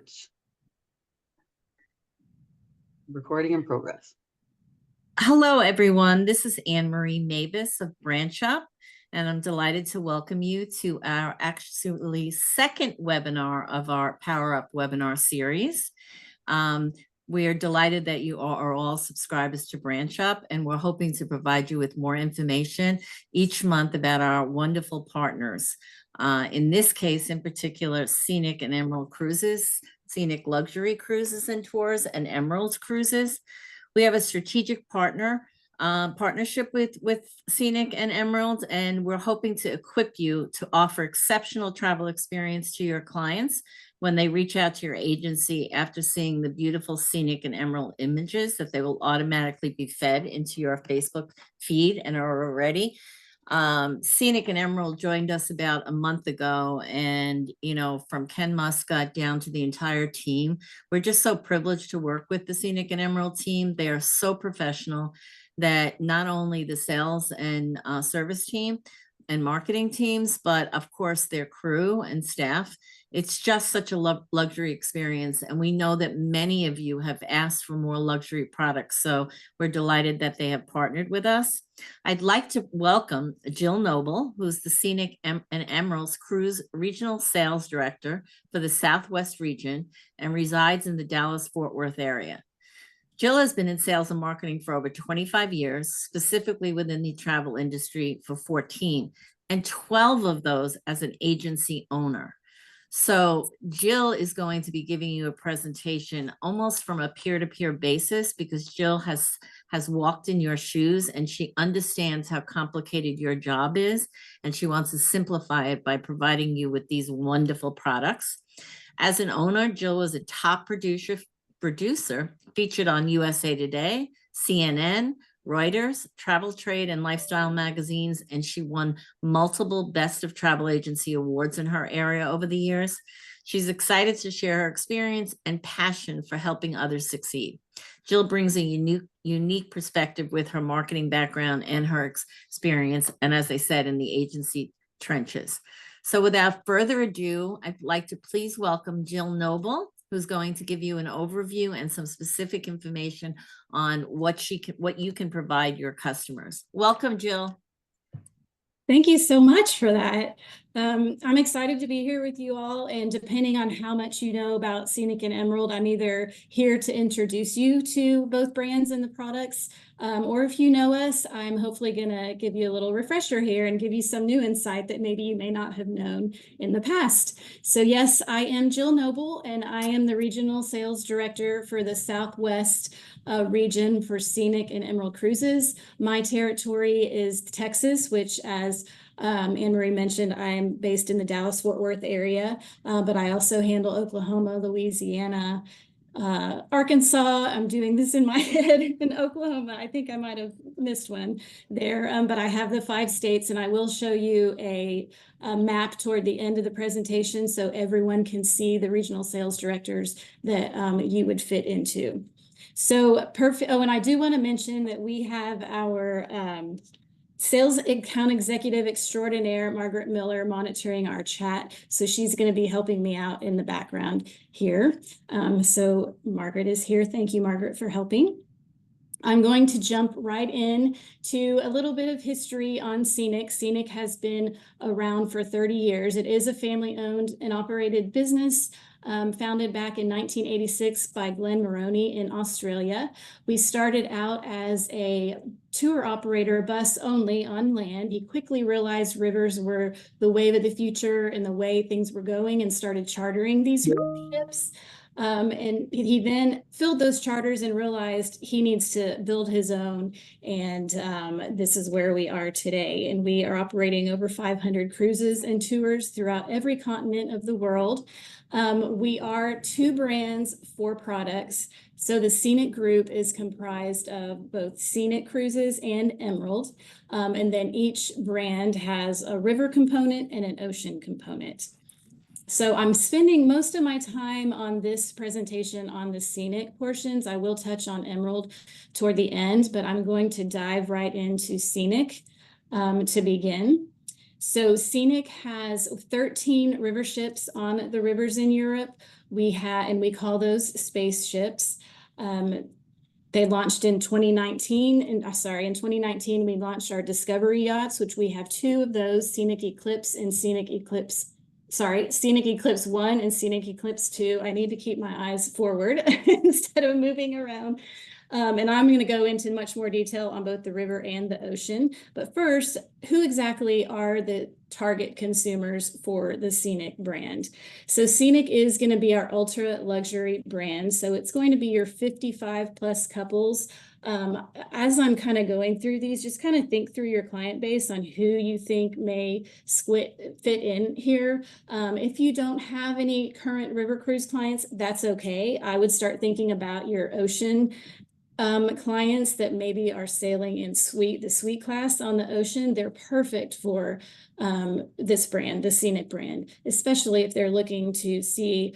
reports. Recording in progress. Hello, everyone. This is Anne Marie Mavis of BranchUp, and I'm delighted to welcome you to our actually second webinar of our Power Up webinar series. We are delighted that you are all subscribers to BranchUp, and we're hoping to provide you with more information each month about our wonderful partners. In this case, in particular, Scenic and Emerald Cruises, Scenic Luxury Cruises and Tours, and Emerald Cruises. We have a strategic partnership with Scenic and Emerald, and we're hoping to equip you to offer exceptional travel experience to your clients when they reach out to your agency after seeing the beautiful Scenic and Emerald images that they will automatically be fed into your Facebook feed and are already. Scenic and Emerald joined us about a month ago, and from Ken Muscat down to the entire team, we're just so privileged to work with the Scenic and Emerald team. They are so professional that not only the sales and service team and marketing teams, but of course their crew and staff. It's just such a luxury experience, and we know that many of you have asked for more luxury products, so we're delighted that they have partnered with us. I'd like to welcome Jill Noble, who's the Scenic and Emerald's Cruise Regional Sales Director for the Southwest region and resides in the Dallas-Fort Worth area. Jill has been in sales and marketing for over 25 years, specifically within the travel industry for 14, and 12 of those as an agency owner. So Jill is going to be giving you a presentation almost from a peer-to-peer basis, because Jill has walked in your shoes and she understands how complicated your job is, and she wants to simplify it by providing you with these wonderful products. As an owner, Jill was a top producer featured on USA Today, CNN, Reuters, Travel Trade, and Lifestyle magazines, and she won multiple Best of Travel Agency awards in her area over the years. She's excited to share her experience and passion for helping others succeed. Jill brings a unique perspective with her marketing background and her experience, and as I said, in the agency trenches. So without further ado, I'd like to please welcome Jill Noble, who's going to give you an overview and some specific information on what you can provide your customers. Welcome, Jill. Thank you so much for that. I'm excited to be here with you all, and depending on how much you know about Scenic and Emerald, I'm either here to introduce you to both brands and the products, or if you know us, I'm hopefully going to give you a little refresher here and give you some new insight that maybe you may not have known in the past. So yes, I am Jill Noble, and I am the Regional Sales Director for the Southwest region for Scenic and Emerald Cruises. My territory is Texas, which, as Anne Marie mentioned, I am based in the Dallas-Fort Worth area, but I also handle Oklahoma, Louisiana, Arkansas. I'm doing this in my head in Oklahoma. I think I might have missed one there, but I have the 5 states, and I will show you a map toward the end of the presentation so everyone can see the regional sales directors that you would fit into. So perfect. Oh, and I do want to mention that we have our Sales Account Executive Extraordinaire, Margaret Miller, monitoring our chat. So she's going to be helping me out in the background here. So Margaret is here. Thank you, Margaret, for helping. I'm going to jump right in to a little bit of history on Scenic. Scenic has been around for 30 years. It is a family-owned and operated business, founded back in 1986 by Glenn Moroney in Australia. We started out as a tour operator, bus only on land. He quickly realized rivers were the wave of the future and the way things were going, and started chartering these ships. And he then filled those charters and realized he needs to build his own. And this is where we are today. And we are operating over 500 cruises and tours throughout every continent of the world. We are 2 brands, 4 products. So the Scenic Group is comprised of both Scenic Cruises and Emerald. And then each brand has a river component and an ocean component. So I'm spending most of my time on this presentation on the Scenic portions. I will touch on Emerald toward the end, but I'm going to dive right into Scenic to begin. So Scenic has 13 river ships on the rivers in Europe. And we call those spaceships. They launched in 2019, in 2019, we launched our Discovery yachts, which we have 2 of those, Scenic Eclipse and Scenic Eclipse 1 and Scenic Eclipse 2. I need to keep my eyes forward instead of moving around. And I'm going to go into much more detail on both the river and the ocean. But first, who exactly are the target consumers for the Scenic brand? So Scenic is going to be our ultra luxury brand. So it's going to be your 55 plus couples. As I'm kind of going through these, just kind of think through your client base on who you think may fit in here. If you don't have any current river cruise clients, that's okay. I would start thinking about your ocean clients that maybe are sailing in the suite class on the ocean. They're perfect for this brand, the Scenic brand, especially if they're looking to see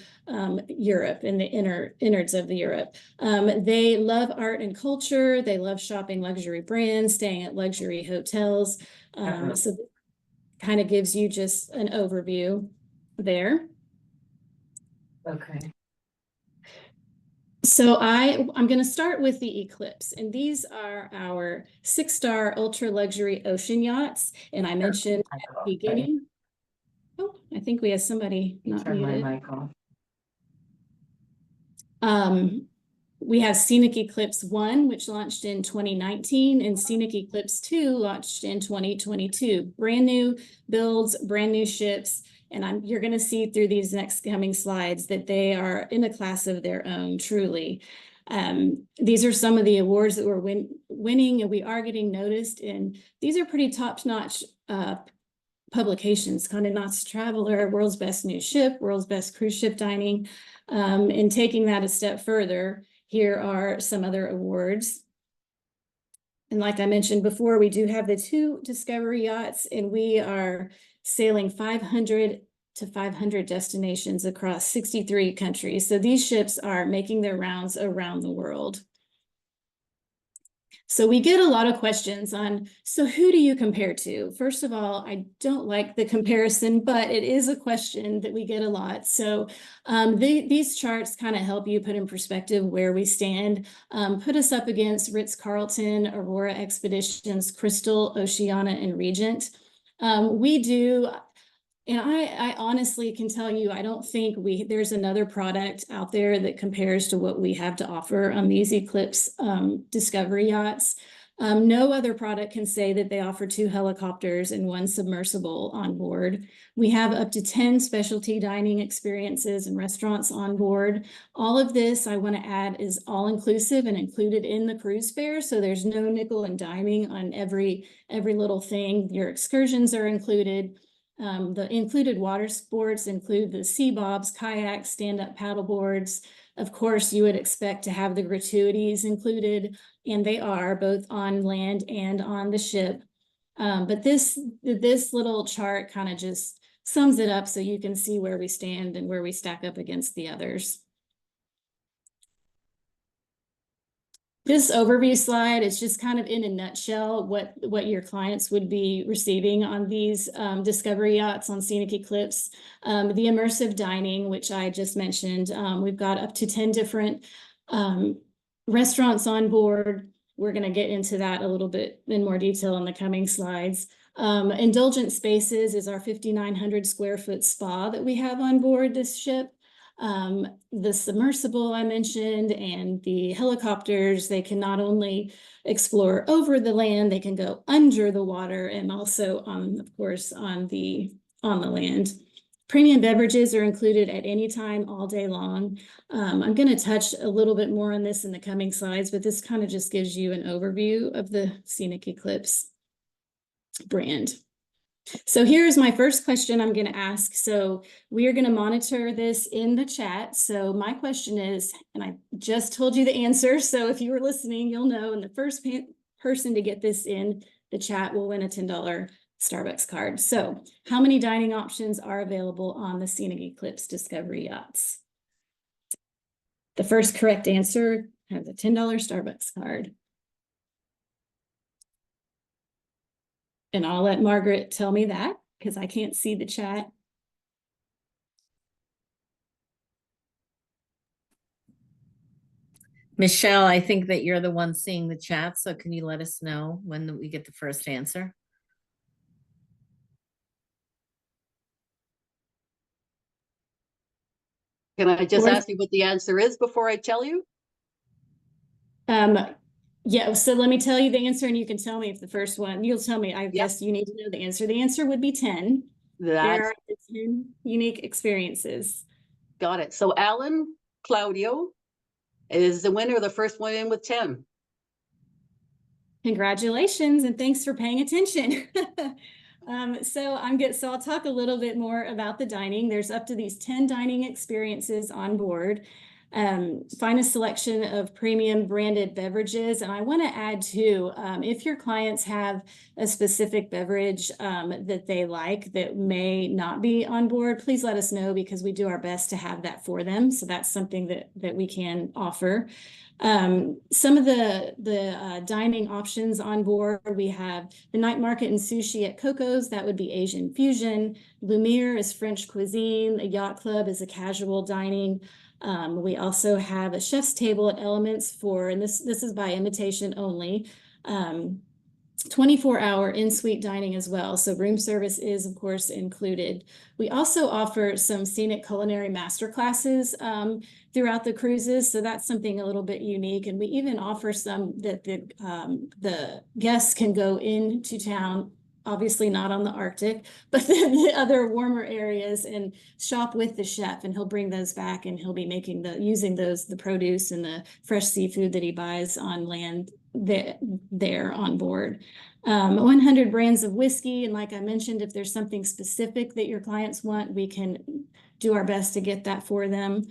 Europe and the innards of the Europe. They love art and culture. They love shopping luxury brands, staying at luxury hotels. So kind of gives you just an overview there. Okay. So I'm going to start with the Eclipse, and these are our 6-star ultra luxury ocean yachts. And I mentioned at the beginning, oh, I think we have somebody not muted. My mic off. We have Scenic Eclipse 1, which launched in 2019, and Scenic Eclipse 2 launched in 2022. Brand new builds, brand new ships. And you're going to see through these next coming slides that they are in a class of their own, truly. These are some of the awards that we're winning, and we are getting noticed. And these are pretty top-notch publications: Condé Nast Traveler, World's Best New Ship, World's Best Cruise Ship Dining. And taking that a step further, here are some other awards. And like I mentioned before, we do have the 2 Discovery yachts, and we are sailing 500 to 500 destinations across 63 countries. So these ships are making their rounds around the world. So we get a lot of questions on, so who do you compare to? First of all, I don't like the comparison, but it is a question that we get a lot. So these charts kind of help you put in perspective where we stand. Put us up against Ritz-Carlton, Aurora Expeditions, Crystal, Oceana, and Regent. And I honestly can tell you, I don't think there's another product out there that compares to what we have to offer on these Eclipse Discovery yachts. No other product can say that they offer 2 helicopters and 1 submersible on board. We have up to 10 specialty dining experiences and restaurants on board. All of this, I want to add, is all-inclusive and included in the cruise fare. So there's no nickel and diming on every little thing. Your excursions are included. The included water sports include the sea bobs, kayaks, stand-up paddle boards. Of course, you would expect to have the gratuities included, and they are both on land and on the ship. But this little chart kind of just sums it up so you can see where we stand and where we stack up against the others. This overview slide is just kind of in a nutshell what your clients would be receiving on these Discovery yachts on Scenic Eclipse. The immersive dining, which I just mentioned, we've got up to 10 different restaurants on board. We're going to get into that a little bit in more detail in the coming slides. Indulgent Spaces is our 5,900 square foot spa that we have on board this ship. The submersible I mentioned, and the helicopters, they can not only explore over the land, they can go under the water, and also of course on the land. Premium beverages are included at any time all day long. I'm going to touch a little bit more on this in the coming slides, but this kind of just gives you an overview of the Scenic Eclipse brand. So here's my first question I'm going to ask. So we are going to monitor this in the chat. So my question is, and I just told you the answer, so if you were listening, you'll know, and the first person to get this in the chat will win a $10 Starbucks card. So how many dining options are available on the Scenic Eclipse Discovery yachts? The first correct answer has a $10 Starbucks card. And I'll let Margaret tell me that. because I can't see the chat. Michelle, I think that you're the one seeing the chat, so can you let us know when we get the first answer? Can I just Or- ask you what the answer is before I tell you? Yeah, so let me tell you the answer and you can tell me if the first one, you'll tell me, I Yep. guess you need to know the answer. The answer would be 10. There That's are 10 unique experiences. got it. So Alan Claudio is the winner, the first one in with 10. Congratulations and thanks for paying attention. So I'll talk a little bit more about the dining. There's up to these 10 dining experiences on board. Find a selection of premium branded beverages. And I want to add too, if your clients have a specific beverage that they like that may not be on board, please let us know because we do our best to have that for them. So that's something that we can offer. Some of the dining options on board, we have the night market and sushi at Coco's, that would be Asian fusion. Lumiere is French cuisine. A yacht club is a casual dining. We also have a chef's table at Elements and this is by invitation only. 24-hour in-suite dining as well. So room service is, of course, included. We also offer some scenic culinary masterclasses throughout the cruises. So that's something a little bit unique. And we even offer some that the guests can go into town, obviously not on the Arctic, but then the other warmer areas and shop with the chef, and he'll bring those back and he'll be using the produce and the fresh seafood that he buys on land there on board. 100 brands of whiskey. And like I mentioned, if there's something specific that your clients want, we can do our best to get that for them.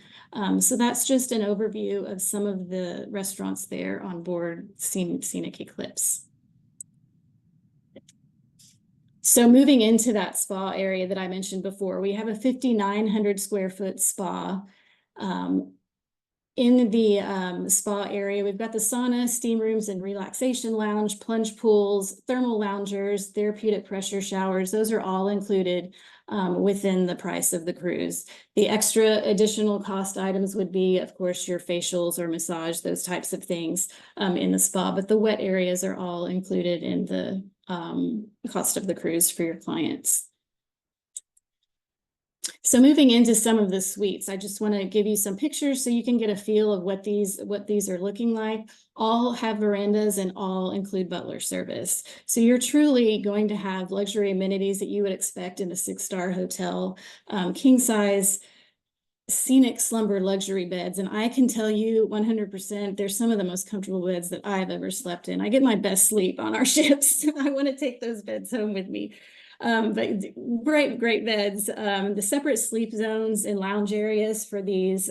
So that's just an overview of some of the restaurants there on board Scenic Eclipse. So moving into that spa area that I mentioned before, we have a 5,900 square foot spa. In the spa area, we've got the sauna, steam rooms, and relaxation lounge, plunge pools, thermal loungers, therapeutic pressure showers. Those are all included within the price of the cruise. The extra additional cost items would be, of course, your facials or massage, those types of things in the spa, but the wet areas are all included in the cost of the cruise for your clients. So moving into some of the suites, I just want to give you some pictures so you can get a feel of what these are looking like. All have verandas and all include butler service. So you're truly going to have luxury amenities that you would expect in a 6-star hotel, king size, scenic slumber luxury beds. And I can tell you 100%, they're some of the most comfortable beds that I've ever slept in. I get my best sleep on our ships. I want to take those beds home with me. But great beds. The separate sleep zones and lounge areas for these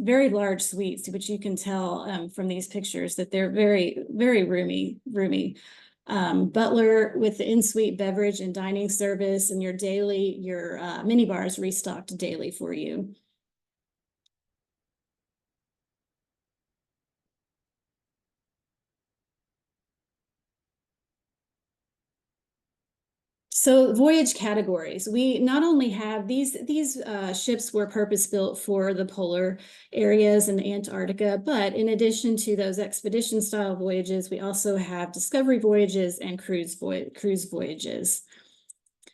very large suites, which you can tell from these pictures that they're very, very roomy. Butler with the in-suite beverage and dining service, and your mini bars restocked daily for you. So voyage categories, we not only have these ships were purpose-built for the polar areas and Antarctica, but in addition to those expedition style voyages, we also have discovery voyages and cruise voyages.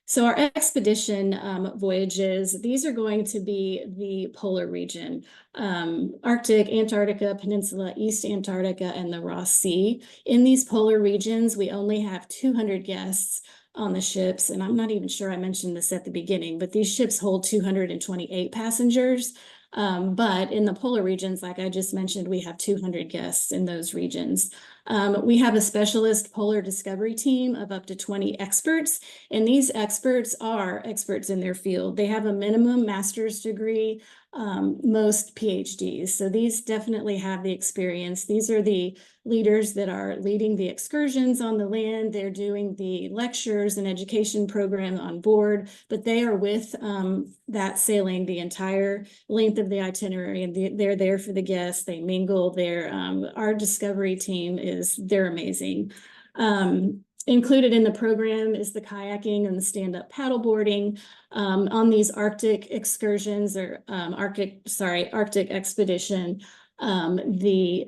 So our expedition voyages, these are going to be the polar region, Arctic, Antarctica, Peninsula, East Antarctica, and the Ross Sea. In these polar regions, we only have 200 guests on the ships. And I'm not even sure I mentioned this at the beginning, but these ships hold 228 passengers. But in the polar regions, like I just mentioned, we have 200 guests in those regions. We have a specialist polar discovery team of up to 20 experts, and these experts are experts in their field. They have a minimum master's degree, most PhDs. So these definitely have the experience. These are the leaders that are leading the excursions on the land. They're doing the lectures and education program on board, but they are with that sailing the entire length of the itinerary, and they're there for the guests. They mingle there. Our discovery team they're amazing. Included in the program is the kayaking and the stand-up paddleboarding on these Arctic excursions or Arctic expedition. The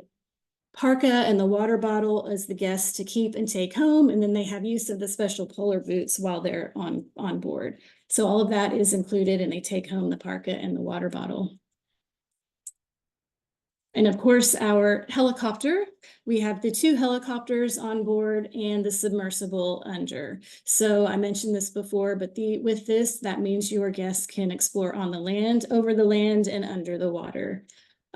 parka and the water bottle as the guests to keep and take home, and then they have use of the special polar boots while they're on board. So all of that is included, and they take home the parka and the water bottle. And of course, our helicopter, we have the 2 helicopters on board and the submersible under. So I mentioned this before, but with this, that means your guests can explore on the land, over the land, and under the water.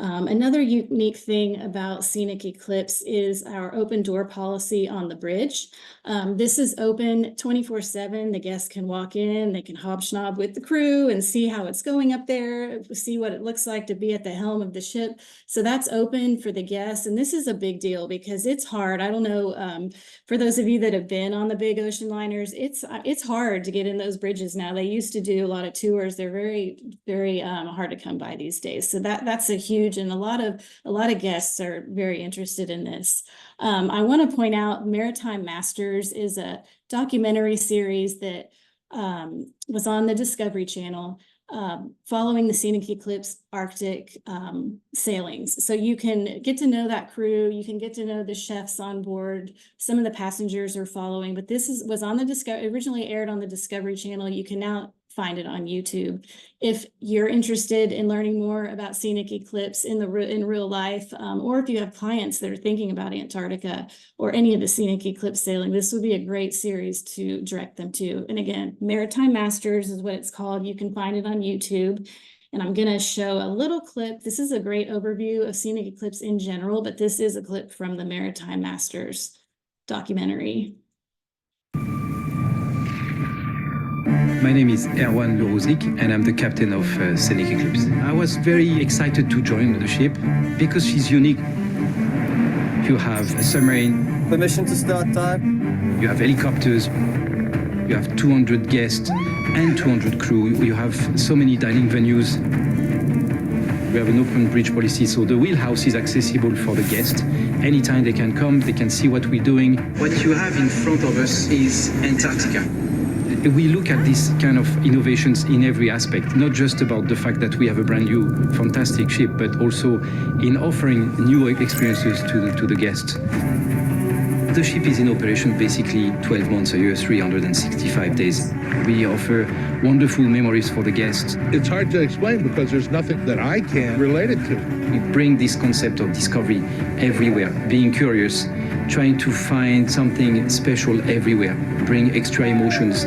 Another unique thing about Scenic Eclipse is our open door policy on the bridge. This is open 24/7. The guests can walk in, they can hobnob with the crew and see how it's going up there, see what it looks like to be at the helm of the ship. So that's open for the guests. And this is a big deal because it's hard. I don't know, for those of you that have been on the big ocean liners, it's hard to get in those bridges now. They used to do a lot of tours. They're very, very hard to come by these days. So that's a huge, and a lot of guests are very interested in this. I want to point out Maritime Masters is a documentary series that was on the Discovery Channel following the Scenic Eclipse Arctic sailings. So you can get to know that crew, you can get to know the chefs on board, some of the passengers are following, but this was on the originally aired on the Discovery Channel. You can now find it on YouTube. If you're interested in learning more about Scenic Eclipse in real life, or if you have clients that are thinking about Antarctica or any of the Scenic Eclipse sailing, this would be a great series to direct them to. And again, Maritime Masters is what it's called. You can find it on YouTube. And I'm going to show a little clip. This is a great overview of Scenic Eclipse in general, but this is a clip from the Maritime Masters documentary. My name is Erwan Lourouzik, and I'm the captain of Scenic Eclipse. I was very excited to join the ship because she's unique. You have a submarine. Permission to start time. You have helicopters. You have 200 guests and 200 crew. You have so many dining venues. We have an open bridge policy, so the wheelhouse is accessible for the guests. Anytime they can come, they can see what we're doing. What you have in front of us is Antarctica. We look at these kind of innovations in every aspect, not just about the fact that we have a brand new, fantastic ship, but also in offering new experiences to the guests. The ship is in operation basically 12 months a year, 365 days. We offer wonderful memories for the guests. It's hard to explain because there's nothing that I can relate it to. We bring this concept of discovery everywhere, being curious, trying to find something special everywhere, bring extra emotions.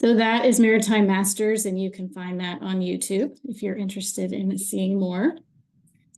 So that is Maritime Masters, and you can find that on YouTube if you're interested in seeing more.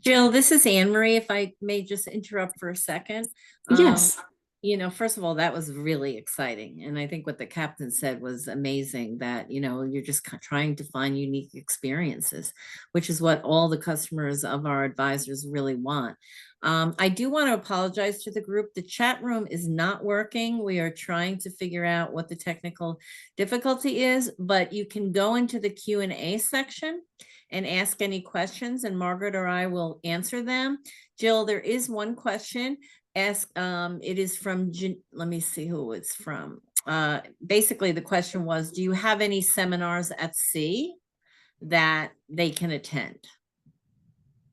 Jill, this is Anne Marie. If I may just interrupt for a second. Yes. You know, first of all, that was really exciting. And I think what the captain said was amazing, that, you know, you're just trying to find unique experiences, which is what all the customers of our advisors really want. I do want to apologize to the group. The chat room is not working. We are trying to figure out what the technical difficulty is, but you can go into the Q&A section and ask any questions, and Margaret or I will answer them. Jill, there is one question. It is from, let me see who it's from. Basically, the question was, do you have any seminars at sea that they can attend?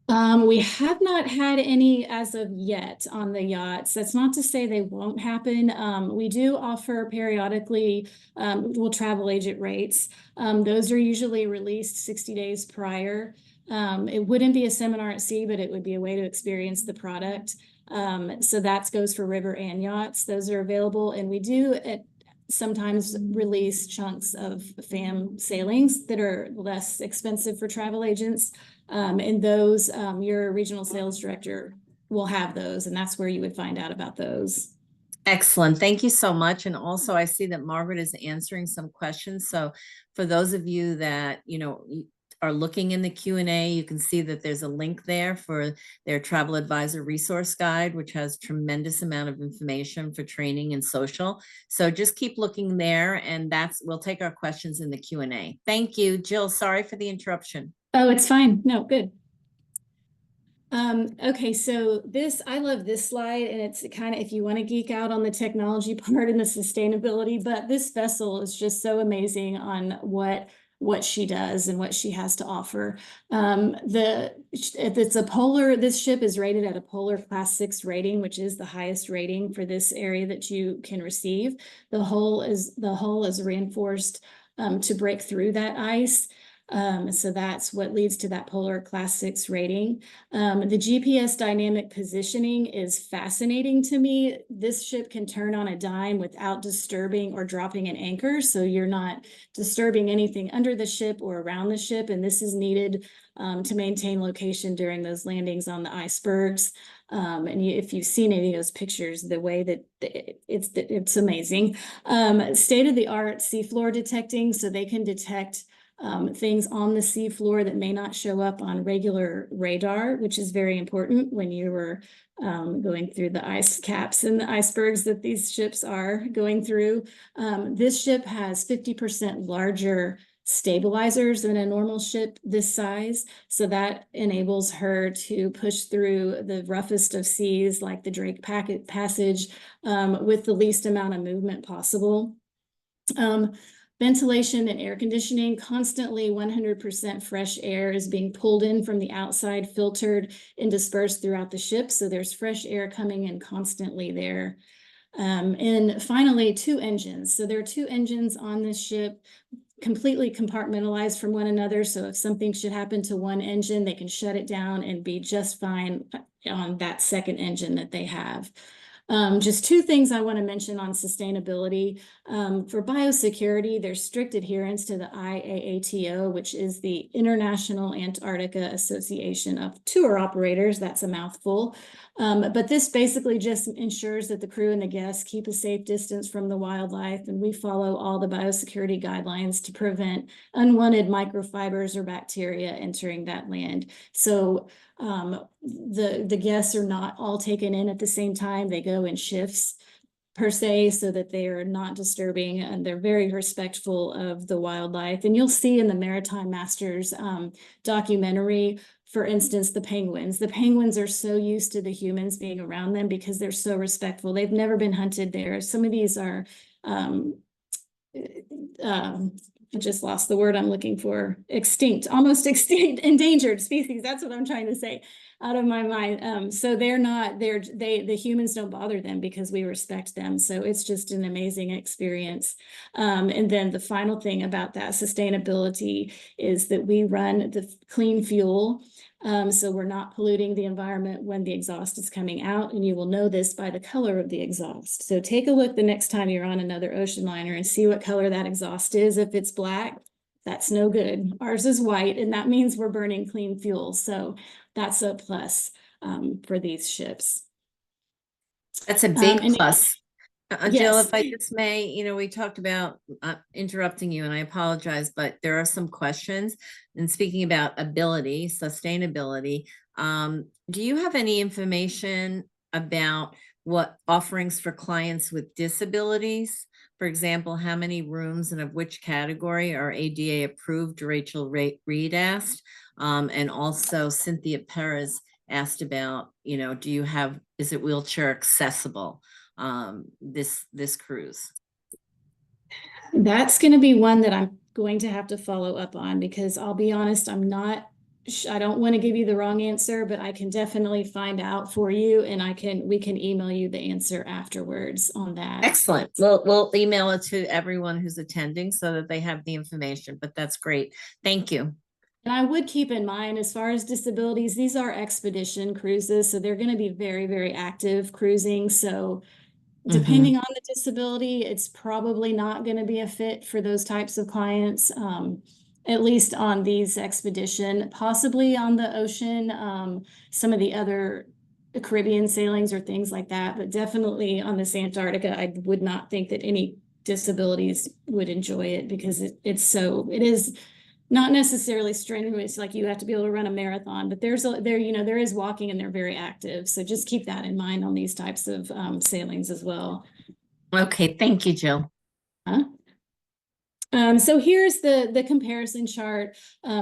We have not had any as of yet on the yachts. That's not to say they won't happen. We do offer periodically travel agent rates. Those are usually released 60 days prior. It wouldn't be a seminar at sea, but it would be a way to experience the product. So that goes for river and yachts. Those are available, and we do sometimes release chunks of FAM sailings that are less expensive for travel agents. And those, your regional sales director will have those, and that's where you would find out about those. Excellent. Thank you so much. And also I see that Margaret is answering some questions. So for those of you that, you know, are looking in the Q&A, you can see that there's a link there for their travel advisor resource guide, which has tremendous amount of information for training and social. So just keep looking there, and we'll take our questions in the Q&A. Thank you, Jill. Sorry for the interruption. Oh, it's fine. No, good. Okay, so I love this slide, and it's kind of, if you want to geek out on the technology part and the sustainability, but this vessel is just so amazing on what she does and what she has to offer. This ship is rated at a Polar Class 6 rating, which is the highest rating for this area that you can receive. The hull is reinforced to break through that ice. So that's what leads to that Polar Class 6 rating. The GPS dynamic positioning is fascinating to me. This ship can turn on a dime without disturbing or dropping an anchor, so you're not disturbing anything under the ship or around the ship, and this is needed to maintain location during those landings on the icebergs. If you've seen any of those pictures, the way that it's amazing. State-of-the-art seafloor detecting, so they can detect things on the seafloor that may not show up on regular radar, which is very important when you were going through the ice caps and the icebergs that these ships are going through. This ship has 50% larger stabilizers than a normal ship this size. So that enables her to push through the roughest of seas, like the Drake Passage, with the least amount of movement possible. Ventilation and air conditioning, constantly 100% fresh air is being pulled in from the outside, filtered and dispersed throughout the ship. So there's fresh air coming in constantly there. And finally, 2 engines. So there are 2 engines on this ship, completely compartmentalized from one another. So if something should happen to one engine, they can shut it down and be just fine on that second engine that they have. Just 2 things I want to mention on sustainability. For biosecurity, there's strict adherence to the IAATO, which is the International Antarctica Association of Tour Operators. That's a mouthful. But this basically just ensures that the crew and the guests keep a safe distance from the wildlife, and we follow all the biosecurity guidelines to prevent unwanted microfibers or bacteria entering that land. So the guests are not all taken in at the same time. They go in shifts per se, so that they are not disturbing, and they're very respectful of the wildlife. And you'll see in the Maritime Masters documentary, for instance, the penguins. The penguins are so used to the humans being around them because they're so respectful. They've never been hunted there. Some of these are I just lost the word I'm looking for. Almost extinct, endangered species. That's what I'm trying to say, out of my mind. So the humans don't bother them because we respect them. So it's just an amazing experience. And then the final thing about that sustainability is that we run the clean fuel. So we're not polluting the environment when the exhaust is coming out, and you will know this by the color of the exhaust. So take a look the next time you're on another ocean liner and see what color that exhaust is. If it's black, that's no good. Ours is white, and that means we're burning clean fuel. So that's a plus for these ships. That's a big And plus. Jill, yes. if I just may, we talked about interrupting you, and I apologize, but there are some questions. And speaking about ability, sustainability, do you have any information about what offerings for clients with disabilities? For example, how many rooms and of which category are ADA approved? Rachel Reed asked. And also Cynthia Perez asked about, is it wheelchair accessible? This cruise? That's going to be one that I'm going to have to follow up on, because I'll be honest, I don't want to give you the wrong answer, but I can definitely find out for you, and we can email you the answer afterwards on that. Excellent. We'll email it to everyone who's attending so that they have the information, but that's great. Thank you. And I would keep in mind, as far as disabilities, these are expedition cruises, so they're going to be very, very active cruising. So depending on the disability, it's probably not going to be a fit for those types of clients, at least on these expedition, possibly on the ocean, some of the other Caribbean sailings or things like that, but definitely on this Antarctica, I would not think that any disabilities would enjoy it, because it is not necessarily strenuous, like you have to be able to run a marathon, but there is walking, and they're very active. So just keep that in mind on these types of sailings as well. Okay, thank you, Jill. So here's the comparison chart,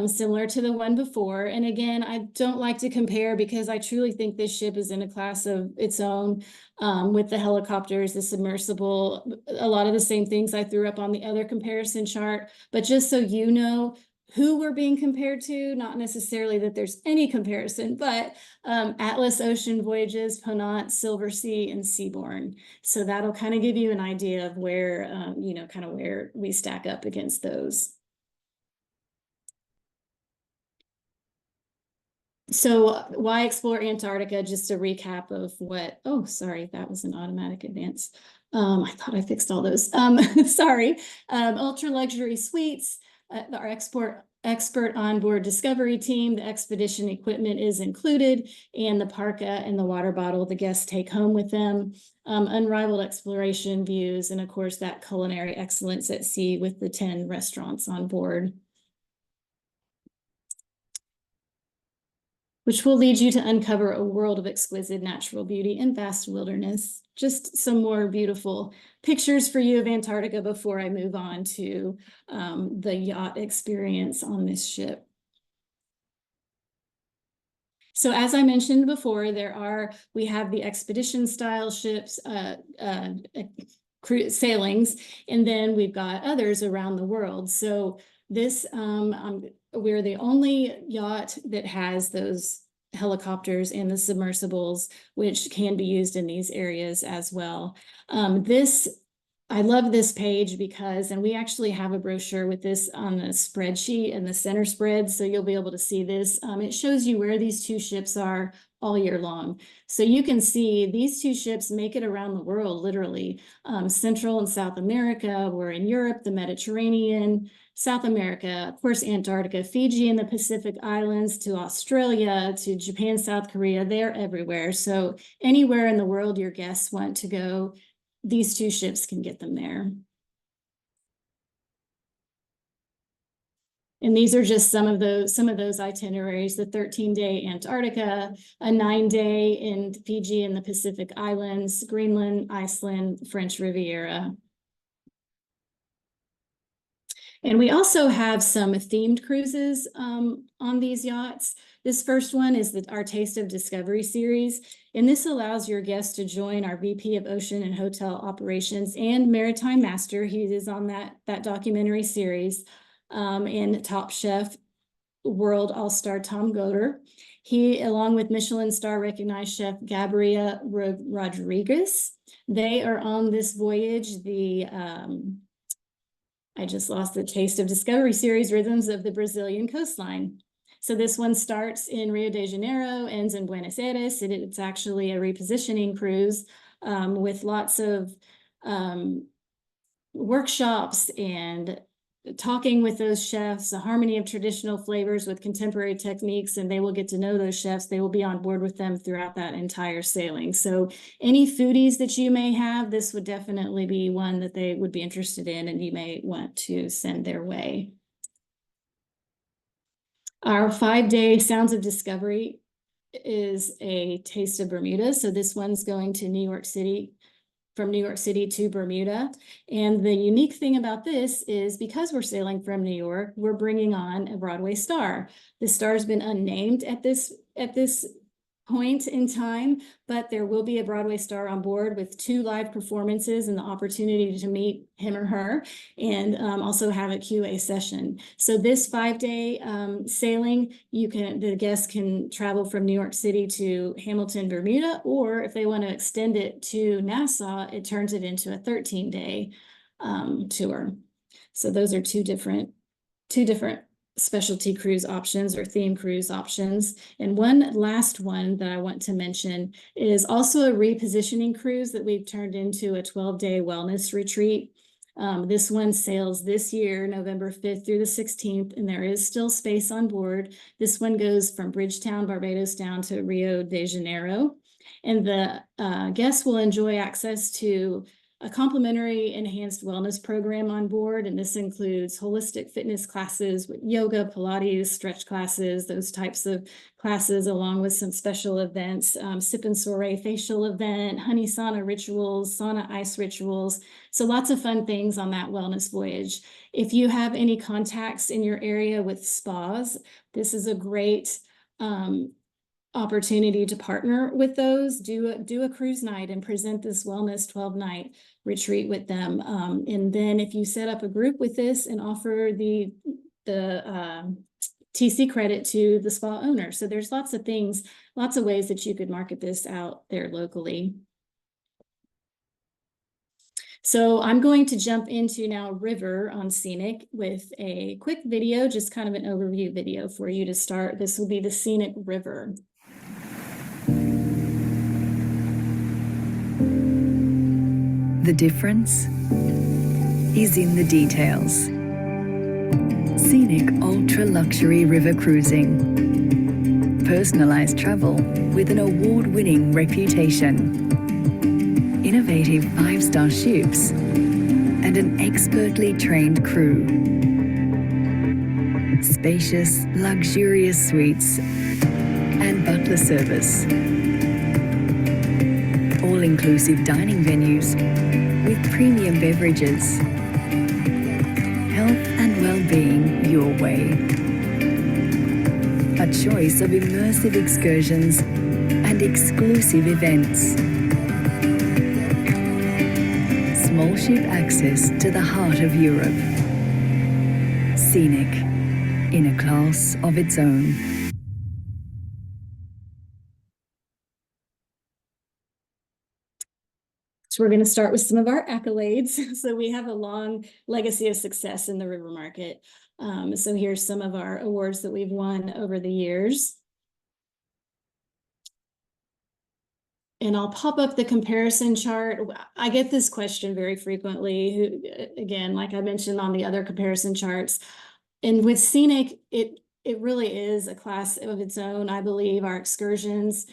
similar to the one before. And again, I don't like to compare because I truly think this ship is in a class of its own, with the helicopters, the submersible, a lot of the same things I threw up on the other comparison chart. But just so you know who we're being compared to, not necessarily that there's any comparison, but Atlas Ocean Voyages, Ponant, Silver Sea, and Seabourn. So that'll kind of give you an idea of where, kind of where we stack up against those. So why explore Antarctica? Just a recap of what, oh, sorry, that was an automatic advance. I thought I fixed all those. Sorry. Ultra luxury suites, our expert onboard discovery team, the expedition equipment is included, and the parka and the water bottle the guests take home with them. Unrivaled exploration views, and of course that culinary excellence at sea with the 10 restaurants on board, which will lead you to uncover a world of exquisite natural beauty and vast wilderness. Just some more beautiful pictures for you of Antarctica before I move on to the yacht experience on this ship. So as I mentioned before, we have the expedition style ships, sailings, and then we've got others around the world. So this, we're the only yacht that has those helicopters and the submersibles, which can be used in these areas as well. I love this page because, and we actually have a brochure with this on the spreadsheet and the center spread, so you'll be able to see this. It shows you where these two ships are all year long. So you can see these two ships make it around the world, literally. Central and South America, we're in Europe, the Mediterranean, South America, of course, Antarctica, Fiji and the Pacific Islands, to Australia, to Japan, South Korea, they're everywhere. So anywhere in the world your guests want to go, these two ships can get them there. And these are just some of those itineraries: the 13-day Antarctica, a 9-day in Fiji and the Pacific Islands, Greenland, Iceland, French Riviera. And we also have some themed cruises on these yachts. This first one is our Taste of Discovery series, and this allows your guests to join our VP of Ocean and Hotel Operations and Maritime Master. He is on that documentary series, and Top Chef World All-Star Tom Goder. He, along with Michelin star recognized chef Gabriela Rodriguez, they are on this voyage. I just lost the Taste of Discovery series, Rhythms of the Brazilian Coastline. So this one starts in Rio de Janeiro, ends in Buenos Aires. It's actually a repositioning cruise with lots of workshops and talking with those chefs, a harmony of traditional flavors with contemporary techniques, and they will get to know those chefs. They will be on board with them throughout that entire sailing. So any foodies that you may have, this would definitely be one that they would be interested in and you may want to send their way. Our 5-day Sounds of Discovery is a Taste of Bermuda. So this one's going to New York City, from New York City to Bermuda. And the unique thing about this is because we're sailing from New York, we're bringing on a Broadway star. The star's been unnamed at this point in time, but there will be a Broadway star on board with 2 live performances and the opportunity to meet him or her, and also have a QA session. So this 5-day sailing, the guests can travel from New York City to Hamilton, Bermuda, or if they want to extend it to Nassau, it turns it into a 13-day tour. So those are two different specialty cruise options or theme cruise options. And one last one that I want to mention is also a repositioning cruise that we've turned into a 12-day wellness retreat. This one sails this year, November 5th through the 16th, and there is still space on board. This one goes from Bridgetown, Barbados down to Rio de Janeiro. And the guests will enjoy access to a complimentary enhanced wellness program on board, and this includes holistic fitness classes with yoga, Pilates, stretch classes, those types of classes, along with some special events, sip and soiree facial event, honey sauna rituals, sauna ice rituals. So lots of fun things on that wellness voyage. If you have any contacts in your area with spas, this is a great opportunity to partner with those, do a cruise night and present this wellness 12-night retreat with them. And then if you set up a group with this and offer the TC credit to the spa owner. So there's lots of things, lots of ways that you could market this out there locally. So I'm going to jump into now River on Scenic with a quick video, just kind of an overview video for you to start. This will be the Scenic River. The difference is in the details. Scenic ultra-luxury river cruising. Personalized travel with an award-winning reputation. Innovative 5-star ships and an expertly trained crew. Spacious, luxurious suites and butler service. All-inclusive dining venues with premium beverages. Health and well-being your way. A choice of immersive excursions and exclusive events. Small ship access to the heart of Europe. Scenic, in a class of its own. So we're going to start with some of our accolades. So we have a long legacy of success in the river market. So here's some of our awards that we've won over the years. And I'll pop up the comparison chart. I get this question very frequently. Again, like I mentioned on the other comparison charts. And with Scenic, it really is a class of its own. I believe our excursions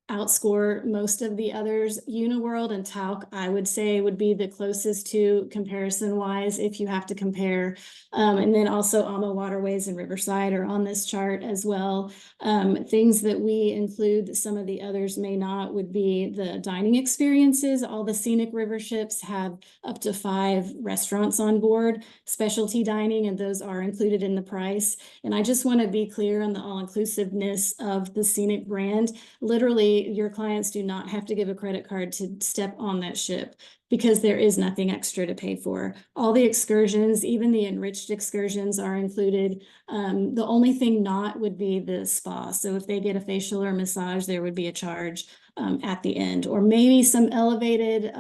outscore most of the others. Uniworld and Tauk, I would say, would be the closest to comparison-wise if you have to compare. And then also Alma Waterways and Riverside are on this chart as well. Things that we include that some of the others may not would be the dining experiences. All the Scenic River ships have up to 5 restaurants on board, specialty dining, and those are included in the price. And I just want to be clear on the all-inclusiveness of the Scenic brand. Literally, your clients do not have to give a credit card to step on that ship because there is nothing extra to pay for. All the excursions, even the enriched excursions, are included. The only thing not would be the spa. So if they get a facial or massage, there would be a charge at the end, or maybe some elevated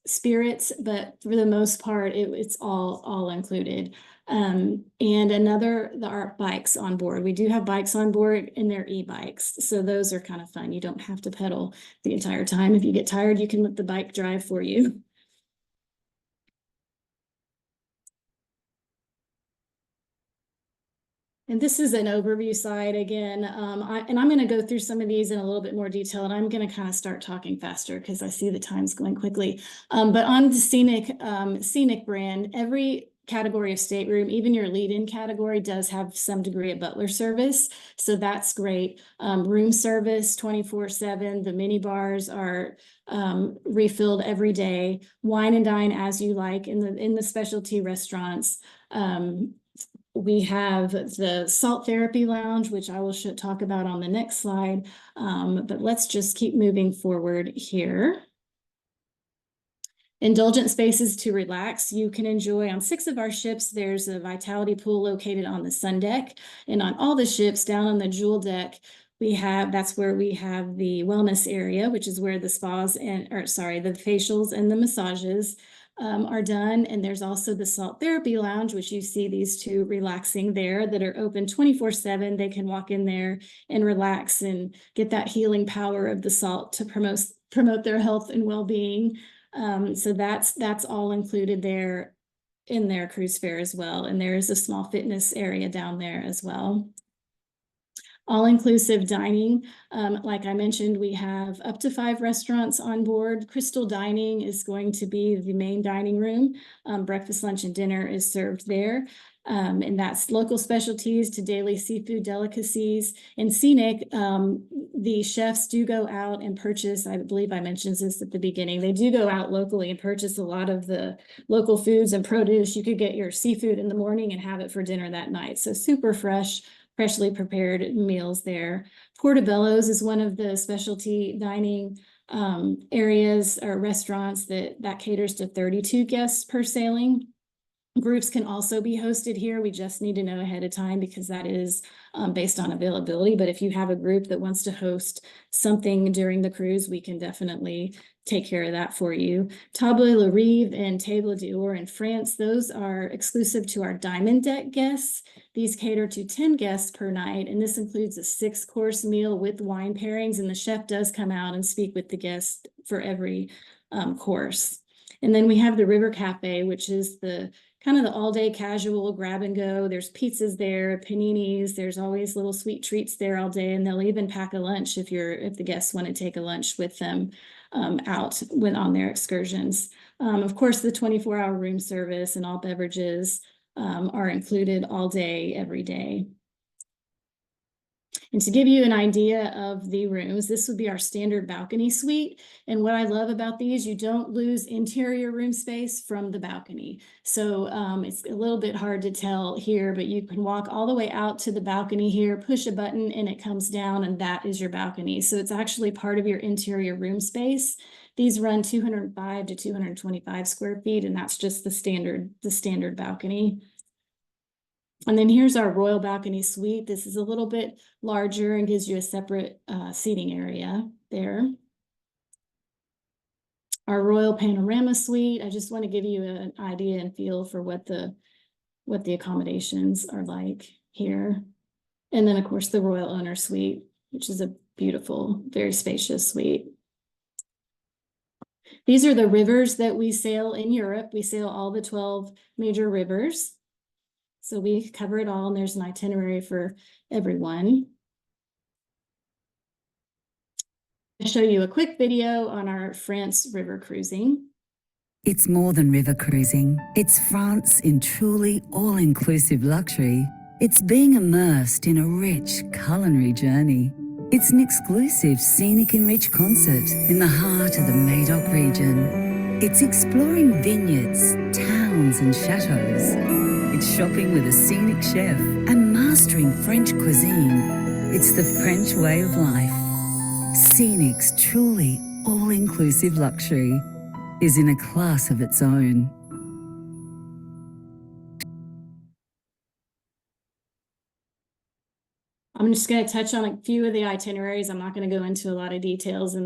spirits, but for the most part, it's all included. And our bikes on board. We do have bikes on board, and they're e-bikes. So those are kind of fun. You don't have to pedal the entire time. If you get tired, you can let the bike drive for you. And this is an overview slide again. I'm going to go through some of these in a little bit more detail, and I'm going to kind of start talking faster because I see the time's going quickly. But on the Scenic brand, every category of stateroom, even your lead-in category, does have some degree of butler service. So that's great. Room service 24/7. The mini bars are refilled every day. Wine and dine as you like in the specialty restaurants. We have the salt therapy lounge, which I will talk about on the next slide. But let's just keep moving forward here. Indulgent spaces to relax. You can enjoy on 6 of our ships. There's a Vitality pool located on the sun deck, and on all the ships down on the jewel deck, that's where we have the wellness area, which is where the spas the facials and the massages are done. And there's also the salt therapy lounge, which you see these 2 relaxing there that are open 24/7. They can walk in there and relax and get that healing power of the salt to promote their health and well-being. So that's all included there in their cruise fare as well. And there is a small fitness area down there as well. All-inclusive dining. Like I mentioned, we have up to 5 restaurants on board. Crystal Dining is going to be the main dining room. Breakfast, lunch, and dinner is served there. And that's local specialties to daily seafood delicacies. In Scenic, the chefs do go out and purchase, I believe I mentioned this at the beginning, they do go out locally and purchase a lot of the local foods and produce. You could get your seafood in the morning and have it for dinner that night. So super fresh, freshly prepared meals there. Portobello's is one of the specialty dining areas or restaurants that caters to 32 guests per sailing. Groups can also be hosted here. We just need to know ahead of time because that is based on availability. But if you have a group that wants to host something during the cruise, we can definitely take care of that for you. Table La Rive and Table d'Or in France, those are exclusive to our Diamond Deck guests. These cater to 10 guests per night, and this includes a 6-course meal with wine pairings, and the chef does come out and speak with the guests for every course. And then we have the River Cafe, which is the kind of the all-day casual grab and go. There's pizzas there, paninis. There's always little sweet treats there all day, and they'll even pack a lunch if the guests want to take a lunch with them out on their excursions. Of course, the 24-hour room service and all beverages are included all day, every day. And to give you an idea of the rooms, this would be our standard balcony suite. And what I love about these, you don't lose interior room space from the balcony. So it's a little bit hard to tell here, but you can walk all the way out to the balcony here, push a button, and it comes down, and that is your balcony. So it's actually part of your interior room space. These run 205 to 225 square feet, and that's just the standard balcony. And then here's our Royal Balcony Suite. This is a little bit larger and gives you a separate seating area there. Our Royal Panorama Suite, I just want to give you an idea and feel for what the accommodations are like here. And then of course the Royal Owner Suite, which is a beautiful, very spacious suite. These are the rivers that we sail in Europe. We sail all the 12 major rivers. So we cover it all, and there's an itinerary for everyone. I'll show you a quick video on our France river cruising. It's more than river cruising. It's France in truly all-inclusive luxury. It's being immersed in a rich culinary journey. It's an exclusive scenic and rich concert in the heart of the Médoc region. It's exploring vineyards, towns and chateaux. It's shopping with a scenic chef and mastering French cuisine. It's the French way of life. Scenic's truly all-inclusive luxury is in a class of its own. I'm just going to touch on a few of the itineraries. I'm not going to go into a lot of details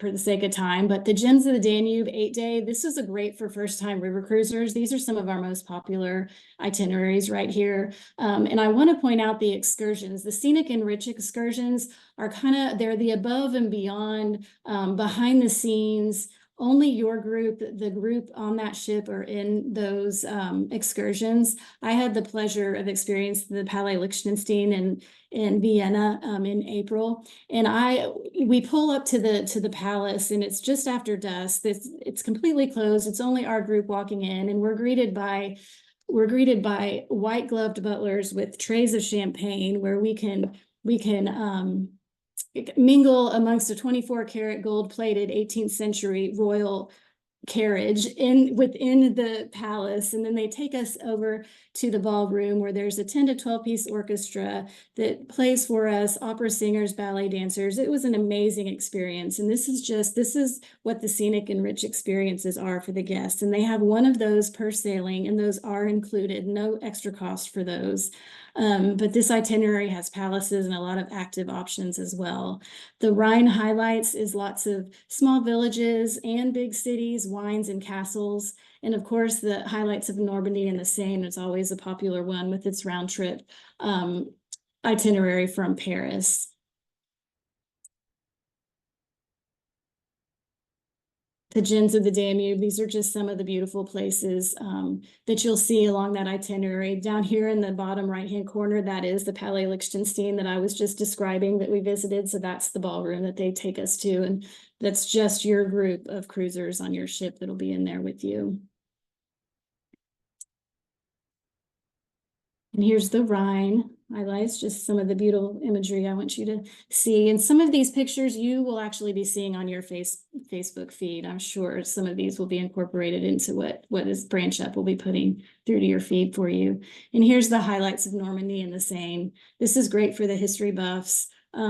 for the sake of time, but the Gems of the Danube 8-day, this is great for first-time river cruisers. These are some of our most popular itineraries right here. And I want to point out the excursions. The Scenic and Rich excursions are they're the above and beyond, behind the scenes. Only your group, the group on that ship, are in those excursions. I had the pleasure of experiencing the Palais Liechtenstein in Vienna in April, and we pull up to the palace, and it's just after dusk. It's completely closed. It's only our group walking in, and we're greeted by white-gloved butlers with trays of champagne, where we can mingle amongst a 24-karat gold-plated 18th century royal carriage within the palace, and then they take us over to the ballroom where there's a 10 to 12 piece orchestra that plays for us, opera singers, ballet dancers. It was an amazing experience, and this is what the Scenic and Rich experiences are for the guests, and they have one of those per sailing, and those are included, no extra cost for those. But this itinerary has palaces and a lot of active options as well. The Rhine highlights is lots of small villages and big cities, wines and castles. And of course, the highlights of Normandy and the Seine is always a popular one with its round trip itinerary from Paris. the Gens of the Danube. These are just some of the beautiful places that you'll see along that itinerary. Down here in the bottom right-hand corner, that is the Palais Liechtenstein that I was just describing that we visited. So that's the ballroom that they take us to. And that's just your group of cruisers on your ship that'll be in there with you. And here's the Rhine. Highlights just some of the beautiful imagery I want you to see. And some of these pictures you will actually be seeing on your Facebook feed. I'm sure some of these will be incorporated into what is BranchUp will be putting through to your feed for you. And here's the highlights of Normandy and the Seine. This is great for the history buffs.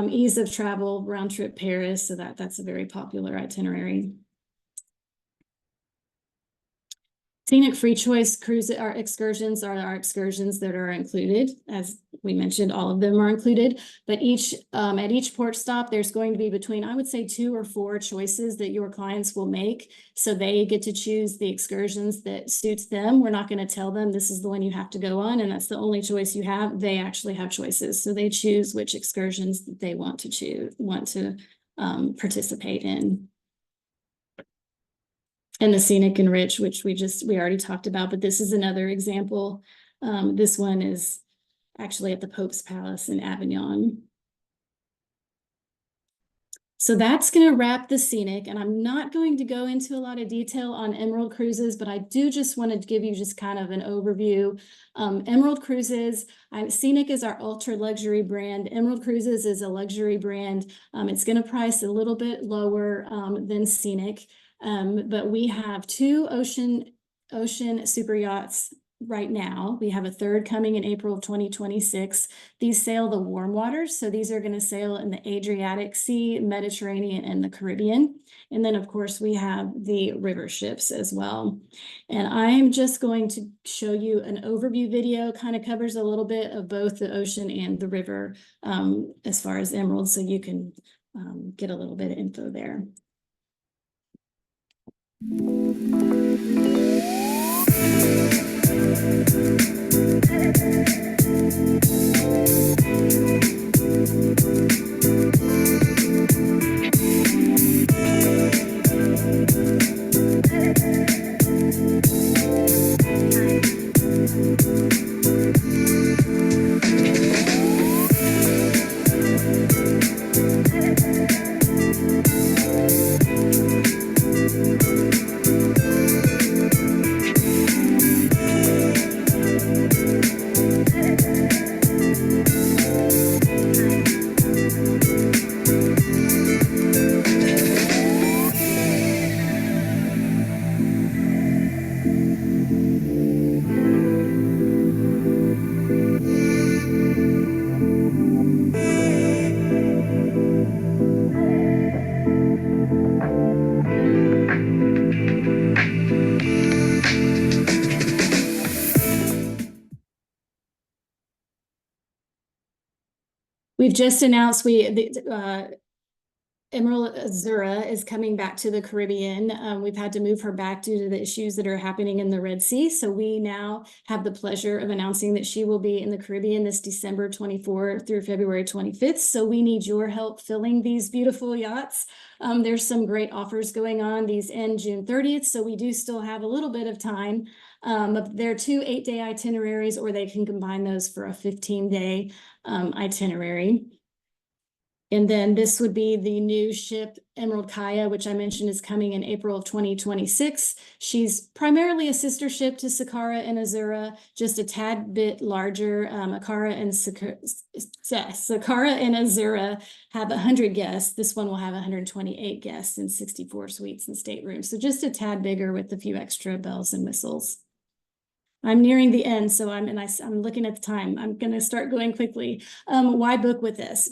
Ease of travel, round trip Paris. So that's a very popular itinerary. Scenic free choice cruise excursions are our excursions that are included. As we mentioned, all of them are included, but at each port stop, there's going to be between, I would say, 2 or 4 choices that your clients will make. So they get to choose the excursions that suits them. We're not going to tell them this is the one you have to go on, and that's the only choice you have. They actually have choices. So they choose which excursions that they want to participate in. And the Scenic Enrich, which we already talked about, but this is another example. This one is actually at the Pope's Palace in Avignon. So that's going to wrap the Scenic, and I'm not going to go into a lot of detail on Emerald Cruises, but I do just want to give you just kind of an overview. Emerald Cruises, Scenic is our ultra luxury brand. Emerald Cruises is a luxury brand. It's going to price a little bit lower than Scenic. But we have 2 ocean super yachts right now. We have a 3rd coming in April of 2026. These sail the warm waters. So these are going to sail in the Adriatic Sea, Mediterranean, and the Caribbean. And then, of course, we have the river ships as well. And I'm just going to show you an overview video, kind of covers a little bit of both the ocean and the river as far as Emerald, so you can get a little bit of info there. We've just announced Emerald Azura is coming back to the Caribbean. We've had to move her back due to the issues that are happening in the Red Sea. So we now have the pleasure of announcing that she will be in the Caribbean this December 24th through February 25th. So we need your help filling these beautiful yachts. There's some great offers going on. These end June 30th. So we do still have a little bit of time. There are 2 8-day itineraries, or they can combine those for a 15-day itinerary. And then this would be the new ship, Emerald Kaia, which I mentioned is coming in April of 2026. She's primarily a sister ship to Sakara and Azura, just a tad bit larger. Sakara and Azura have 100 guests. This one will have 128 guests and 64 suites and staterooms. So just a tad bigger with a few extra bells and whistles. I'm nearing the end, so I'm looking at the time. I'm going to start going quickly. Why book with us?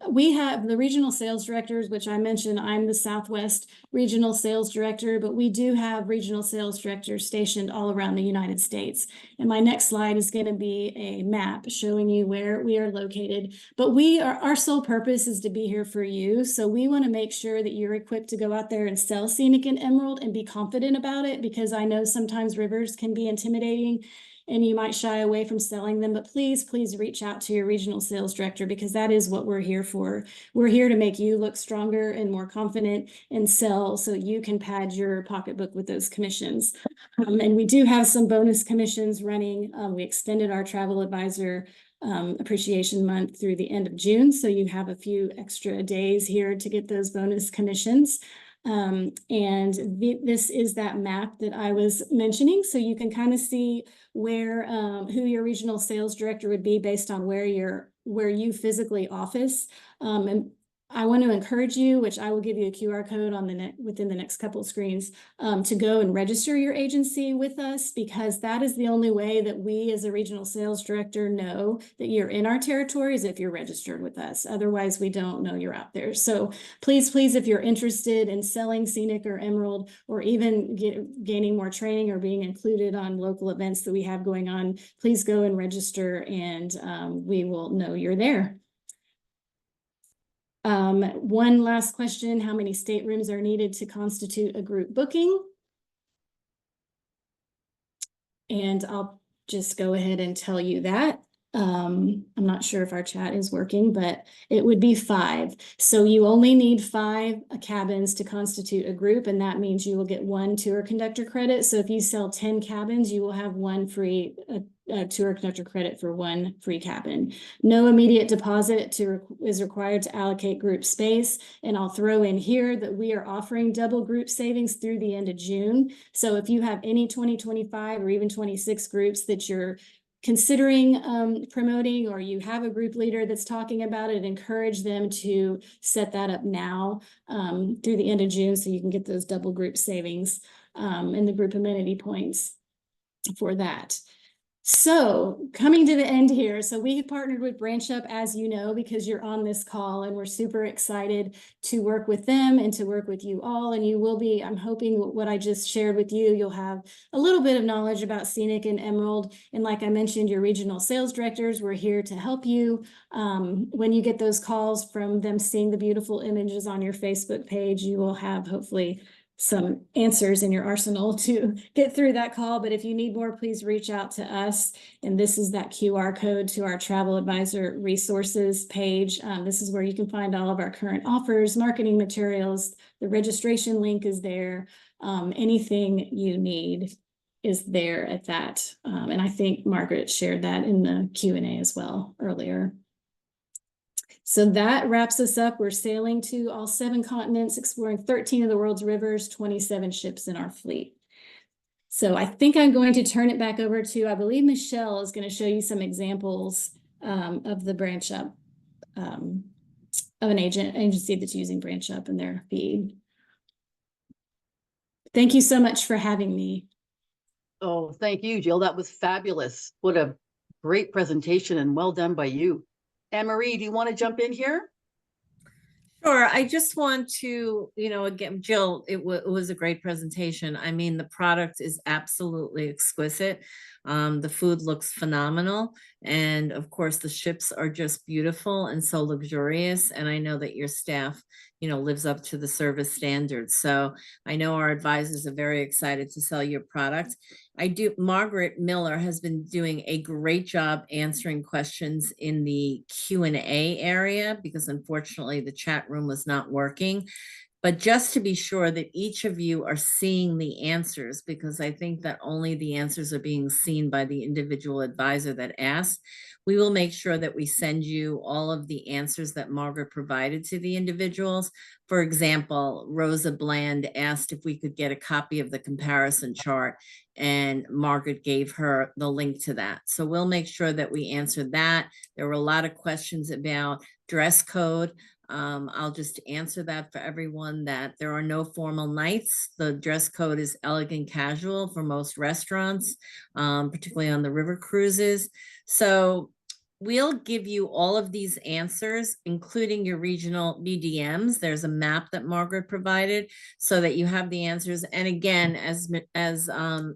We have the regional sales directors, which I mentioned. I'm the Southwest regional sales director, but we do have regional sales directors stationed all around the United States. And my next slide is going to be a map showing you where we are located. But our sole purpose is to be here for you. So we want to make sure that you're equipped to go out there and sell Scenic and Emerald and be confident about it, because I know sometimes rivers can be intimidating. pricing and you might shy away from selling them, but please, please reach out to your regional sales director because that is what we're here for. We're here to make you look stronger and more confident and sell so you can pad your pocketbook with those commissions. And we do have some bonus commissions running. We extended our travel advisor appreciation month through the end of June. So you have a few extra days here to get those bonus commissions. This is that map that I was mentioning. So you can kind of see where who your regional sales director would be based on where you physically office. And I want to encourage you, which I will give you a QR code on within the next couple of screens, to go and register your agency with us, because that is the only way that we as a regional sales director know that you're in our territories if you're registered with us. Otherwise, we don't know you're out there. So please, please, if you're interested in selling Scenic or Emerald, or even gaining more training or being included on local events that we have going on, please go and register and we will know you're there. One last question: how many staterooms are needed to constitute a group booking? And I'll just go ahead and tell you that. I'm not sure if our chat is working, but it would be 5. So you only need 5 cabins to constitute a group, and that means you will get 1 tour conductor credit. So if you sell 10 cabins, you will have 1 free tour conductor credit for 1 free cabin. No immediate deposit is required to allocate group space. And I'll throw in here that we are offering double group savings through the end of June. So if you have any 2025 or even 26 groups that you're considering promoting, or you have a group leader that's talking about it, encourage them to set that up now through the end of June so you can get those double group savings and the group amenity points for that. So coming to the end here, so we partnered with BranchUp, as you know, because you're on this call, and we're super excited to work with them and to work with you all. And you will be, I'm hoping what I just shared with you, you'll have a little bit of knowledge about Scenic and Emerald. And like I mentioned, your regional sales directors, we're here to help you. When you get those calls from them seeing the beautiful images on your Facebook page, you will have hopefully some answers in your arsenal to get through that call. But if you need more, please reach out to us. And this is that QR code to our travel advisor resources page. This is where you can find all of our current offers, marketing materials. The registration link is there. Anything you need is there at that. And I think Margaret shared that in the Q&A as well earlier. So that wraps us up. We're sailing to all 7 continents, exploring 13 of the world's rivers, 27 ships in our fleet. So I think I'm going to turn it back over to, I believe Michelle is going to show you some examples of the BranchUp, of an agency that's using BranchUp in their feed. Thank you so much for having me. Oh, thank you, Jill. That was fabulous. What a great presentation, and well done by you. Anne-Marie, do you want to jump in here? Sure. I just want to, again, Jill, it was a great presentation. I mean, the product is absolutely exquisite. The food looks phenomenal. And of course, the ships are just beautiful and so luxurious. And I know that your staff, lives up to the service standards. So I know our advisors are very excited to sell your product. Margaret Miller has been doing a great job answering questions in the Q&A area, because unfortunately the chat room was not working. But just to be sure that each of you are seeing the answers, because I think that only the answers are being seen by the individual advisor that asked, we will make sure that we send you all of the answers that Margaret provided to the individuals. For example, Rosa Bland asked if we could get a copy of the comparison chart, and Margaret gave her the link to that. So we'll make sure that we answer that. There were a lot of questions about dress code. I'll just answer that for everyone, that there are no formal nights. The dress code is elegant casual for most restaurants, particularly on the river cruises. So we'll give you all of these answers, including your regional BDMs. There's a map that Margaret provided so that you have the answers. And again, as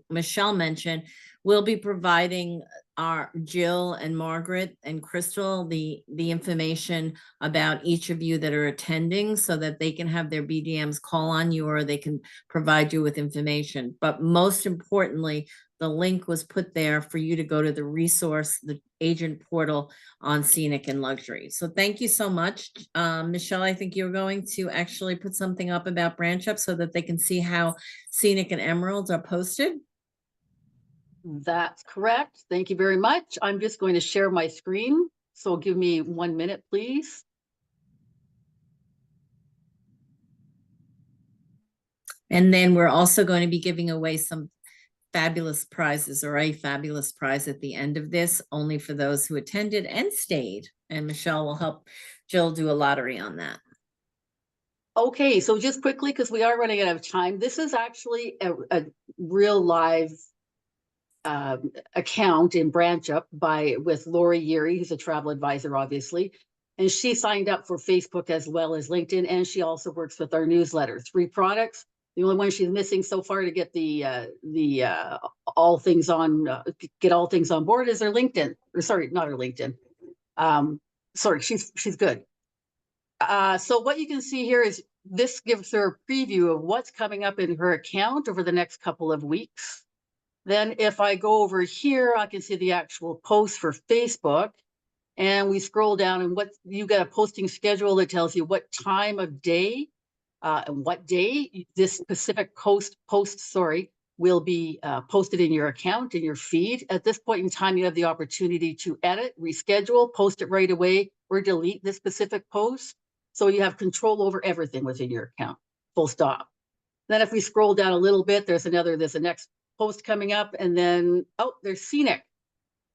Michelle mentioned, we'll be providing our Jill and Margaret and Crystal the information about each of you that are attending, so that they can have their BDMs call on you, or they can provide you with information. But most importantly, the link was put there for you to go to the resource, the agent portal on Scenic and Luxury. So thank you so much. Michelle, I think you're going to actually put something up about BranchUp so that they can see how Scenic and Emeralds are posted. That's correct. Thank you very much. I'm just going to share my screen. So give me 1 minute, please. And then we're also going to be giving away some fabulous prizes, or a fabulous prize at the end of this, only for those who attended and stayed. And Michelle will help Jill do a lottery on that. Okay, so just quickly, because we are running out of time, this is actually a real live account in BranchUp with Lori Yeary, who's a travel advisor, obviously. And she signed up for Facebook as well as LinkedIn, and she also works with our newsletter. 3 products. The only one she's missing so far to get all things on board is her LinkedIn. Or sorry, not her LinkedIn. Sorry, she's good. So what you can see here is this gives her a preview of what's coming up in her account over the next couple of weeks. Then if I go over here, I can see the actual post for Facebook, and we scroll down and you got a posting schedule that tells you what time of day and what day this specific post will be posted in your account, in your feed. At this point in time, you have the opportunity to edit, reschedule, post it right away, or delete this specific post. So you have control over everything within your account, full stop. Then if we scroll down a little bit, there's a next post coming up, and then, oh, there's Scenic.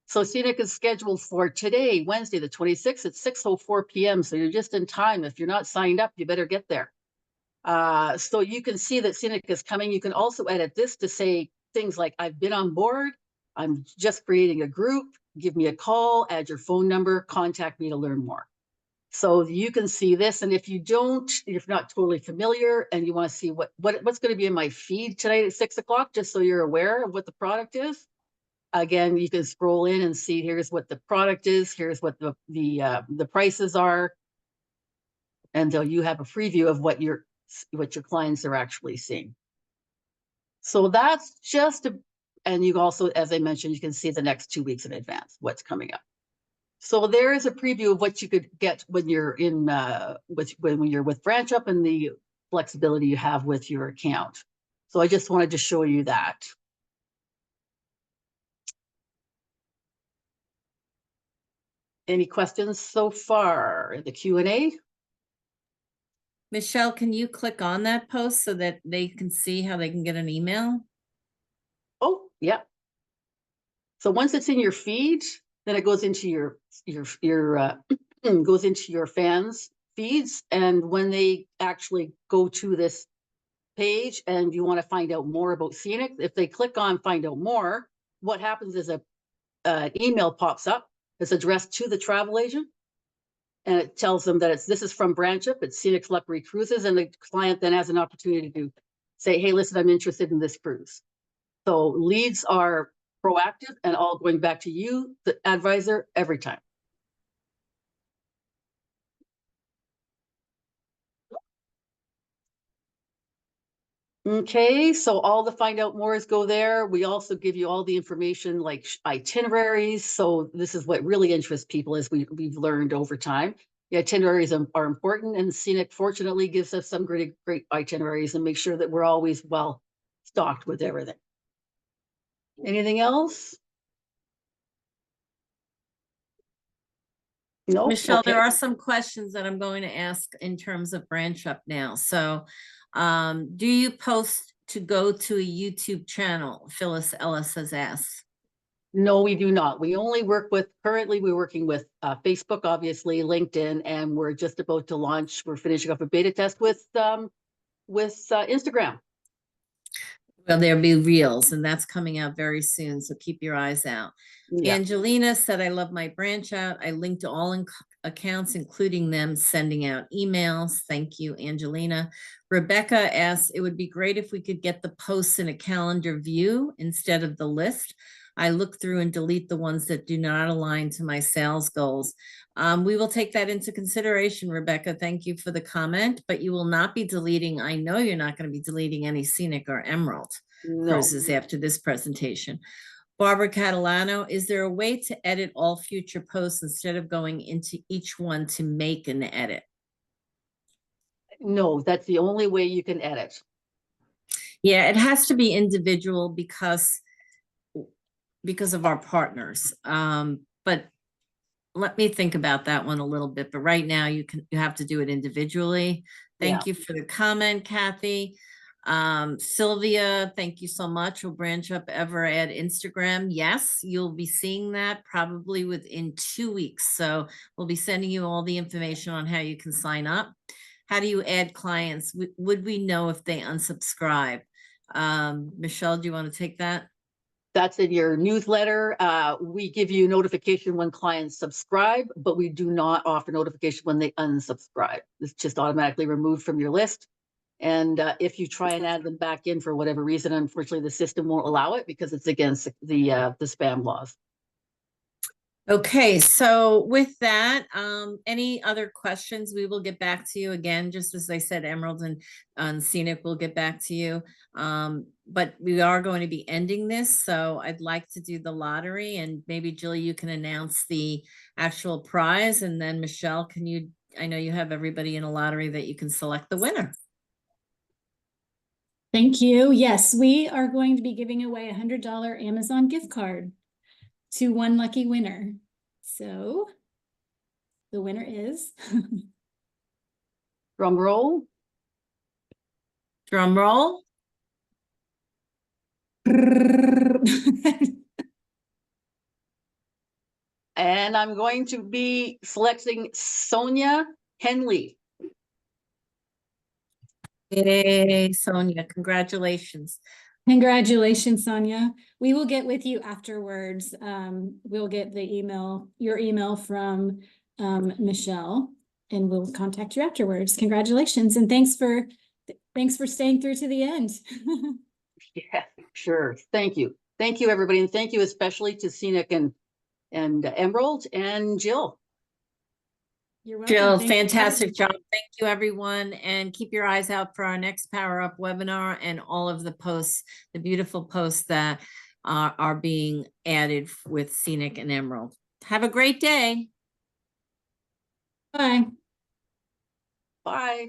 So Scenic is scheduled for today, Wednesday, the 26th at 6:04 p.m. So you're just in time. If you're not signed up, you better get there. So you can see that Scenic is coming. You can also edit this to say things like, I've been on board, I'm just creating a group, give me a call, add your phone number, contact me to learn more. So you can see this. And if you're not totally familiar and you want to see what's going to be in my feed tonight at 6 o'clock, just so you're aware of what the product is. Again, you can scroll in and see, here's what the product is, here's what the prices are. And you have a preview of what your clients are actually seeing. So that's and you also, as I mentioned, you can see the next 2 weeks in advance, what's coming up. So there is a preview of what you could get when you're when you're with BranchUp and the flexibility you have with your account. So I just wanted to show you that. Any questions so far in the Q&A? Michelle, can you click on that post so that they can see how they can get an email? Oh, yeah. So once it's in your feed, then it goes into your goes into your fans' feeds. And when they actually go to this page and you want to find out more about Scenic, if they click on find out more, what happens is an email pops up. It's addressed to the travel agent. And it tells them that this is from BranchUp, it's Scenic Emerald Cruises, and the client then has an opportunity to say, hey, listen, I'm interested in this cruise. So leads are proactive and all going back to you, the advisor, every time. Okay, so all the find out mores go there. We also give you all the information like itineraries. So this is what really interests people, as we've learned over time. The itineraries are important, and Scenic fortunately gives us some great itineraries and make sure that we're always well stocked with everything. Anything else? No. Michelle, Okay. there are some questions that I'm going to ask in terms of BranchUp now. So do you post to go to a YouTube channel? Phyllis Ellis has asked. No, we do not. We only work with, currently we're working with Facebook, obviously, LinkedIn, and we're just about to launch, we're finishing up a beta test with Instagram. Well, there'll be reels, and that's coming out very soon, so keep your eyes out. Yeah. Angelina said, I love my branch out. I linked to all accounts, including them sending out emails. Thank you, Angelina. Rebecca asked, it would be great if we could get the posts in a calendar view instead of the list. I look through and delete the ones that do not align to my sales goals. We will take that into consideration, Rebecca. Thank you for the comment, but you will not be deleting. I know you're not going to be deleting any Scenic or Emerald. No. Cruises after this presentation. Barbara Catalano, is there a way to edit all future posts instead of going into each one to make an edit? No, that's the only way you can edit. Yeah, it has to be individual because of our partners. But let me think about that one a little bit. But right now you have to do it individually. Thank you for the comment, Kathy. Sylvia, thank you so much. Will BranchUp ever add Instagram? Yes, you'll be seeing that probably within 2 weeks. So we'll be sending you all the information on how you can sign up. How do you add clients? Would we know if they unsubscribe? Michelle, do you want to take that? That's in your newsletter. We give you notification when clients subscribe, but we do not offer notification when they unsubscribe. It's just automatically removed from your list. And if you try and add them back in for whatever reason, unfortunately, the system won't allow it because it's against the spam laws. Okay, so with that, any other questions? We will get back to you again, just as I said, Emerald and Scenic will get back to you. But we are going to be ending this, so I'd like to do the lottery, and maybe Julie, you can announce the actual prize, and then Michelle, I know you have everybody in a lottery that you can select the winner. Thank you. Yes, we are going to be giving away a $100 Amazon gift card to one lucky winner. So the winner is Drum roll. Drum roll. And I'm going to be selecting Sonia Henley. Yay, Sonia, congratulations. Congratulations, Sonia. We will get with you afterwards. We'll get your email from Michelle, and we'll contact you afterwards. Congratulations, and thanks for staying through to the end. Yeah, sure. Thank you. Thank you, everybody. And thank you especially to Scenic and Emerald and Jill. You're welcome. Jill, Thank you. fantastic job. Thank you, everyone. And keep your eyes out for our next Power Up webinar and all of the posts, the beautiful posts that are being added with Scenic and Emerald. Have a great day. Bye. Bye.